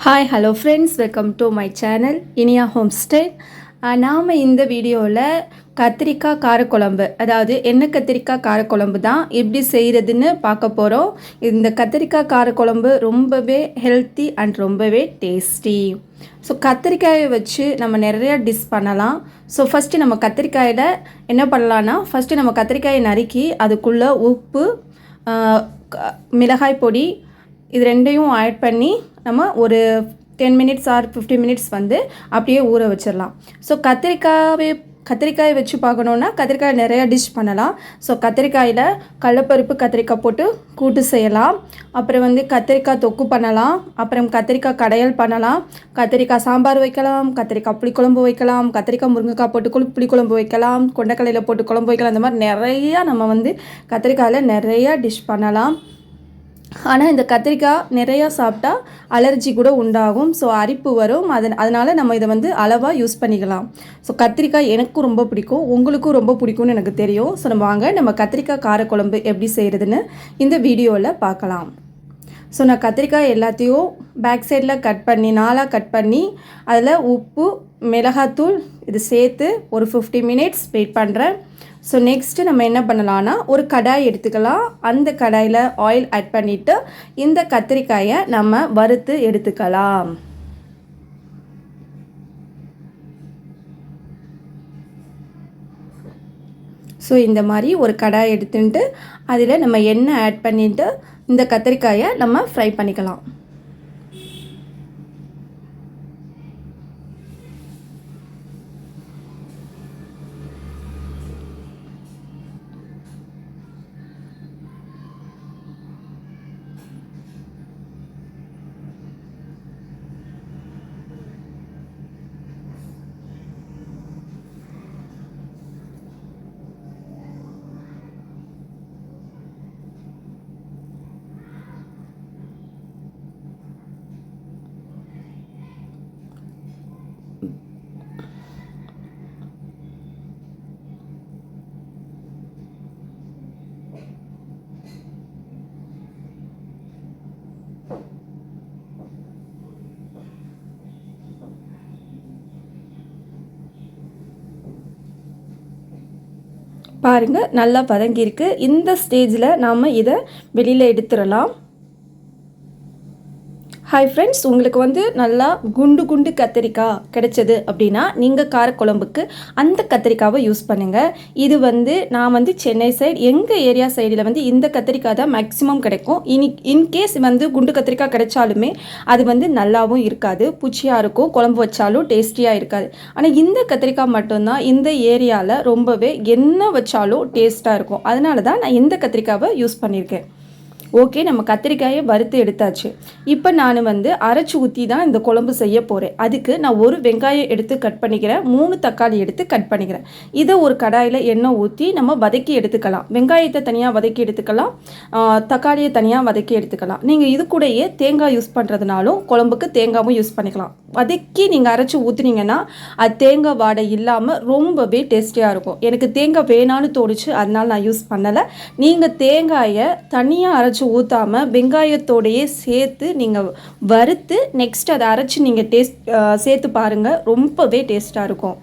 Hi hello friends, welcome to my channel Iniya home style. நாம் இந்த வீடியோவில் கத்திரிக்காய் காரக்குழம்பு, அதாவது எண்ணெய் கத்திரிக்காய் காரக்குழம்பு தான் எப்படி செய்கிறதுன்னு பார்க்க போகிறோம். இந்த கத்திரிக்காய் காரக்குழம்பு ரொம்பவே ஹெல்த்தி அண்ட் ரொம்பவே டேஸ்டி. ஸோ கத்திரிக்காயை வச்சு நம்ம நிறையா டிஷ் பண்ணலாம். ஸோ ஃபஸ்ட்டு நம்ம கத்திரிக்காயில் என்ன பண்ணலான்னா, ஃபஸ்ட்டு நம்ம கத்திரிக்காயை நறுக்கி அதுக்குள்ளே உப்பு, மிளகாய் பொடி இது ரெண்டையும் ஆட் பண்ணி நம்ம ஒரு 10 மினிட்ஸ் ஆர் 15 மினிட்ஸ் வந்து அப்படியே ஊற வச்சிடலாம். ஸோ கத்திரிக்காயை வச்சு பார்க்கணுன்னா கத்திரிக்காய் நிறையா டிஷ் பண்ணலாம். ஸோ கத்திரிக்காயில் கடலப்பருப்பு கத்திரிக்காய் போட்டு கூட்டு செய்யலாம். அப்புறம் வந்து கத்திரிக்காய் தொக்கு பண்ணலாம். அப்புறம் கத்திரிக்காய் கடையல் பண்ணலாம். கத்திரிக்காய் சாம்பார் வைக்கலாம். கத்திரிக்காய் புளிக்குழம்பு வைக்கலாம். கத்திரிக்காய் முருங்கைக்காய் போட்டு புளிக்குழம்பு வைக்கலாம். கொண்டைக்கடலையில் போட்டு குழம்பு வைக்கலாம். இந்த மாதிரி நிறையா நம்ம வந்து கத்திரிக்காயில் நிறையா டிஷ் பண்ணலாம். ஆனால் இந்த கத்திரிக்காய் நிறையா சாப்பிட்டா அலர்ஜி கூட உண்டாகும். ஸோ அரிப்பு வரும். அதனால் நம்ம இதை வந்து அளவாக யூஸ் பண்ணிக்கலாம். ஸோ கத்திரிக்காய் எனக்கும் ரொம்ப பிடிக்கும், உங்களுக்கும் ரொம்ப பிடிக்கும்னு எனக்கு தெரியும். ஸோ நம்ம கத்திரிக்காய் காரக்குழம்பு எப்படி செய்கிறதுன்னு இந்த வீடியோவில் பார்க்கலாம். ஸோ நான் கத்திரிக்காய் எல்லாத்தையும் பேக் சைடில் கட் பண்ணி 4ஆக கட் பண்ணி அதில் உப்பு, மிளகாத்தூள் இது சேர்த்து ஒரு 50 மினிட்ஸ் வெயிட் பண்ணுறேன். ஸோ நெக்ஸ்ட்டு நம்ம என்ன பண்ணலான்னா, ஒரு கடாய் எடுத்துக்கலாம். அந்த கடாயில் ஆயில் ஆட் பண்ணிவிட்டு இந்த கத்திரிக்காயை நம்ம வறுத்து எடுத்துக்கலாம். ஸோ இந்த மாதிரி ஒரு கடாய் எடுத்துட்டு அதில் நம்ம எண்ணெய் ஆட் பண்ணிவிட்டு இந்த கத்திரிக்காயை நம்ம ஃப்ரை பண்ணிக்கலாம். பாருங்கள், நல்லா வதங்கியிருக்கு. இந்த ஸ்டேஜில் நாம் இதை வெளியில் எடுத்துடலாம். ஹாய் ஃப்ரெண்ட்ஸ், உங்களுக்கு வந்து நல்லா குண்டு கத்திரிக்காய் கிடைச்சது அப்படின்னா நீங்கள் காரக்குழம்புக்கு அந்த கத்திரிக்காவை யூஸ் பண்ணுங்கள். இது வந்து நான் வந்து சென்னை சைடு, எங்கள் ஏரியா சைடில் வந்து இந்த கத்திரிக்காய் தான் மேக்ஸிமம் கிடைக்கும். இன்கேஸ் வந்து குண்டு கத்திரிக்காய் கிடைச்சாலுமே அது வந்து நல்லாவும் இருக்காது, பூச்சியாக இருக்கும், குழம்பு வச்சாலும் டேஸ்டியாக இருக்காது. ஆனால் இந்த கத்திரிக்காய் மட்டும்தான் இந்த ஏரியாவில் ரொம்பவே என்ன வச்சாலும் டேஸ்ட்டாக இருக்கும். அதனால தான் நான் இந்த கத்திரிக்காவை யூஸ் பண்ணியிருக்கேன். ஓகே, நம்ம கத்திரிக்காயை வறுத்து எடுத்தாச்சு. இப்போ நான் வந்து அரைச்சி ஊற்றி தான் இந்த குழம்பு செய்ய போகிறேன். அதுக்கு நான் ஒரு வெங்காயம் எடுத்து கட் பண்ணிக்கிறேன், 3 தக்காளி எடுத்து கட் பண்ணிக்கிறேன். இதை ஒரு கடாயில் எண்ணெய் ஊற்றி நம்ம வதக்கி எடுத்துக்கலாம். வெங்காயத்தை தனியாக வதக்கி எடுத்துக்கலாம், தக்காளியை தனியாக வதக்கி எடுத்துக்கலாம். நீங்கள் இது கூடயே தேங்காய் யூஸ் பண்ணுறதுனாலும் குழம்புக்கு தேங்காயும் யூஸ் பண்ணிக்கலாம். வதக்கி நீங்கள் அரைச்சி ஊற்றுனீங்கன்னா அது தேங்காய் வாடை இல்லாமல் ரொம்பவே டேஸ்டியாக இருக்கும். எனக்கு தேங்காய் வேணான்னு தோணுச்சு, அதனால் நான் யூஸ் பண்ணலை. நீங்கள் தேங்காயை தனியாக அரைச்சி ஊற்றாமல் வெங்காயத்தோடையே சேர்த்து நீங்கள் வறுத்து நெக்ஸ்ட் அதை அரைச்சி நீங்கள் சேர்த்து பாருங்கள், ரொம்பவே டேஸ்ட்டாக இருக்கும்.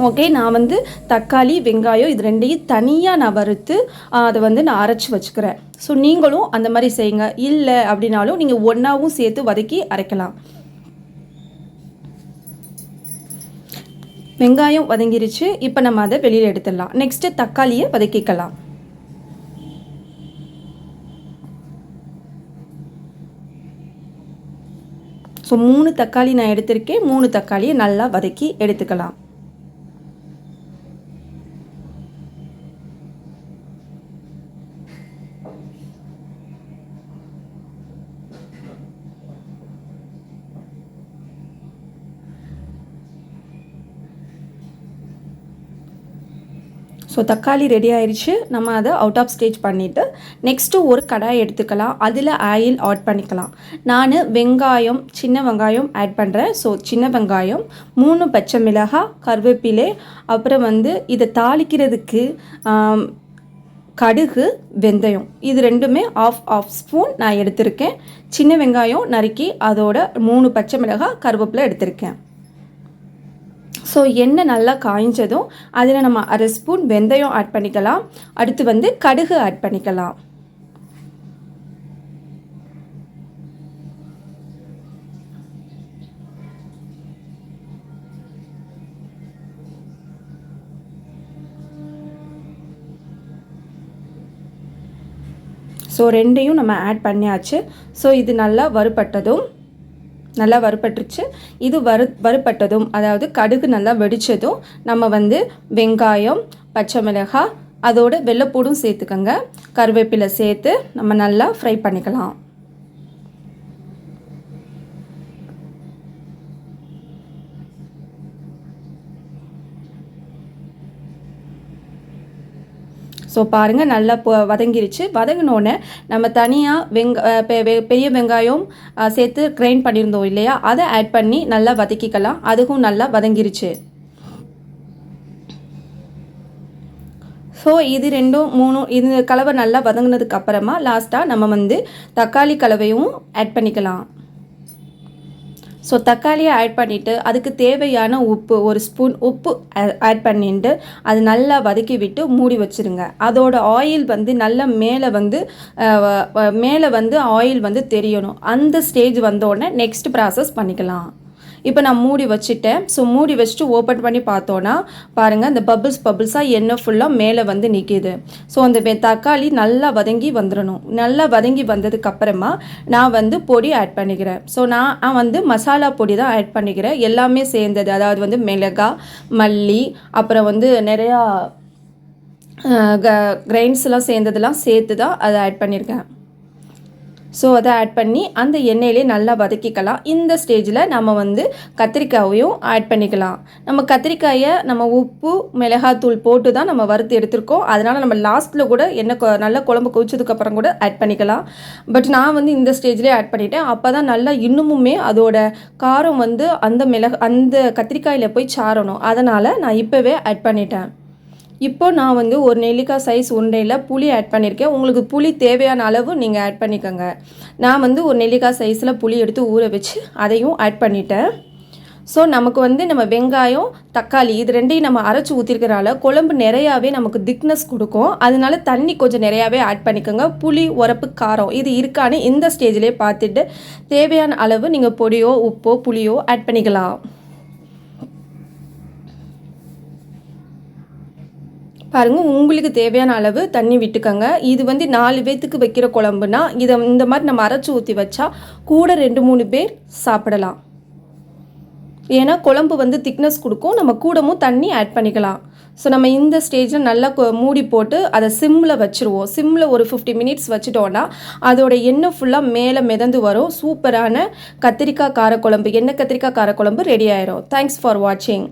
ஓகே, நான் வந்து தக்காளி வெங்காயம் இது ரெண்டையும் தனியாக நான் வறுத்து அதை வந்து நான் அரைச்சி வச்சுக்கிறேன். ஸோ நீங்களும் அந்த மாதிரி செய்யுங்க. இல்லை அப்படின்னாலும் நீங்கள் ஒன்றாவும் சேர்த்து வதக்கி அரைக்கலாம். வெங்காயம் வதங்கிருச்சு. இப்போ நம்ம அதை வெளியில் எடுத்துடலாம். நெக்ஸ்ட்டு தக்காளியை வதக்கிக்கலாம். ஸோ 3 தக்காளி நான் எடுத்திருக்கேன். 3 தக்காளியை நல்லா வதக்கி எடுத்துக்கலாம். ஸோ தக்காளி ரெடி ஆயிடுச்சு. நம்ம அதை அவுட் ஆஃப் ஸ்டேஜ் பண்ணிவிட்டு நெக்ஸ்ட்டு ஒரு கடாய் எடுத்துக்கலாம். அதில் ஆயில் ஆட் பண்ணிக்கலாம். நான் வெங்காயம், சின்ன வெங்காயம் ஆட் பண்ணுறேன். ஸோ சின்ன வெங்காயம், 3 பச்சை மிளகாய், கருவேப்பிலை, அப்புறம் வந்து இதை தாளிக்கிறதுக்கு கடுகு, வெந்தயம் இது ரெண்டுமே ஆஃப் ஸ்பூன் நான் எடுத்திருக்கேன். சின்ன வெங்காயம் நறுக்கி அதோட 3 பச்சை மிளகாய், கருவேப்பிலை எடுத்திருக்கேன். ஸோ எண்ணெய் நல்லா காய்ஞ்சதும் அதில் நம்ம 1/2 ஸ்பூன் வெந்தயம் ஆட் பண்ணிக்கலாம். அடுத்து வந்து கடுகு ஆட் பண்ணிக்கலாம். ஸோ ரெண்டையும் நம்ம ஆட் பண்ணியாச்சு. ஸோ இது நல்லா வறுபட்டுருச்சு. இது வறுபட்டதும் அதாவது கடுகு நல்லா வெடித்ததும் நம்ம வந்து வெங்காயம், பச்சை மிளகாய் அதோட வெள்ளைப்பூடும் சேர்த்துக்கோங்க. கருவேப்பிலை சேர்த்து நம்ம நல்லா ஃப்ரை பண்ணிக்கலாம். ஸோ பாருங்கள் நல்லா வதங்கிருச்சு. வதங்கினோடனே நம்ம தனியாக பெரிய வெங்காயம் சேர்த்து கிரைண்ட் பண்ணியிருந்தோம் இல்லையா, அதை ஆட் பண்ணி நல்லா வதக்கிக்கலாம். அதுவும் நல்லா வதங்கிருச்சு. ஸோ இது 2 3 இது கலவை நல்லா வதங்கினதுக்கு அப்புறமா லாஸ்ட்டாக நம்ம வந்து தக்காளி கலவையும் ஆட் பண்ணிக்கலாம். ஸோ தக்காளியை ஆட் பண்ணிவிட்டு அதுக்கு தேவையான உப்பு 1 ஸ்பூன் உப்பு ஆட் பண்ணிட்டு அது நல்லா வதக்கி விட்டு மூடி வச்சுருங்க. அதோட ஆயில் வந்து நல்லா மேலே வந்து ஆயில் வந்து தெரியணும். அந்த ஸ்டேஜ் வந்தோடனே நெக்ஸ்ட் ப்ராசஸ் பண்ணிக்கலாம். இப்போ நான் மூடி வச்சுட்டேன். ஸோ மூடி வச்சுட்டு ஓப்பன் பண்ணி பார்த்தோன்னா பாருங்கள், இந்த பபிள்ஸாக எண்ணெய் ஃபுல்லாக மேலே வந்து நிற்கிது. ஸோ அந்த தக்காளி நல்லா வதங்கி வந்துடணும். நல்லா வதங்கி வந்ததுக்கப்புறமா நான் வந்து பொடி ஆட் பண்ணிக்கிறேன். ஸோ நான் வந்து மசாலா பொடி தான் ஆட் பண்ணிக்கிறேன். எல்லாமே சேர்ந்தது, அதாவது வந்து மிளகாய், மல்லி, அப்புறம் வந்து நிறையா கிரைன்ஸ்லாம் சேர்ந்ததெல்லாம் சேர்த்து தான் அதை ஆட் பண்ணியிருக்கேன். ஸோ அதை ஆட் பண்ணி அந்த எண்ணெயிலே நல்லா வதக்கிக்கலாம். இந்த ஸ்டேஜில் நம்ம வந்து கத்திரிக்காயையும் ஆட் பண்ணிக்கலாம். நம்ம கத்திரிக்காயை நம்ம உப்பு, மிளகாத்தூள் போட்டு தான் நம்ம வறுத்து எடுத்துருக்கோம். அதனால் நம்ம லாஸ்ட்டில் கூட நல்லா குழம்பு கொதிச்சதுக்கப்புறம் கூட ஆட் பண்ணிக்கலாம். பட் நான் வந்து இந்த ஸ்டேஜ்லேயே ஆட் பண்ணிட்டேன். அப்போ தான் நல்லா இன்னுமுமே அதோட காரம் வந்து அந்த கத்திரிக்காயில் போய் சாரணும். அதனால் நான் இப்போவே ஆட் பண்ணிட்டேன். இப்போ நான் வந்து ஒரு நெல்லிக்காய் சைஸ் உருண்டையில் புளி ஆட் பண்ணியிருக்கேன். உங்களுக்கு புளி தேவையான அளவு நீங்கள் ஆட் பண்ணிக்கோங்க. நான் வந்து ஒரு நெல்லிக்காய் சைஸில் புளி எடுத்து ஊற வச்சு அதையும் ஆட் பண்ணிட்டேன். ஸோ நமக்கு வந்து நம்ம வெங்காயம், தக்காளி இது ரெண்டையும் நம்ம அரைச்சி ஊற்றிருக்கிறனால குழம்பு நிறையாவே நமக்கு திக்னஸ் கொடுக்கும். அதனால தண்ணி கொஞ்சம் நிறையாவே ஆட் பண்ணிக்கோங்க. புளி, உரப்பு, காரம் இது இருக்கான்னு இந்த ஸ்டேஜ்லேயே பார்த்துட்டு தேவையான அளவு நீங்கள் பொடியோ, உப்போ, புளியோ ஆட் பண்ணிக்கலாம். பாருங்கள், உங்களுக்கு தேவையான அளவு தண்ணி விட்டுக்கோங்க. இது வந்து 4 பேத்துக்கு வைக்கிற குழம்புனா இந்த மாதிரி நம்ம அரைச்சி ஊற்றி வச்சா கூட 2-3 பேர் சாப்பிடலாம். ஏன்னா குழம்பு வந்து திக்னஸ் கொடுக்கும். நம்ம கூடவும் தண்ணி ஆட் பண்ணிக்கலாம். ஸோ நம்ம இந்த ஸ்டேஜில் நல்லா மூடி போட்டு அதை சிம்மில் வச்சுருவோம். சிம்மில் ஒரு 50 மினிட்ஸ் வச்சுட்டோன்னா அதோட எண்ணெய் ஃபுல்லாக மேலே மிதந்து வரும். சூப்பரான கத்திரிக்காய் காரக்குழம்பு, எண்ணெய் கத்திரிக்காய் காரக்குழம்பு ரெடி ஆயிரும். தேங்க்ஸ் ஃபார் வாட்சிங்.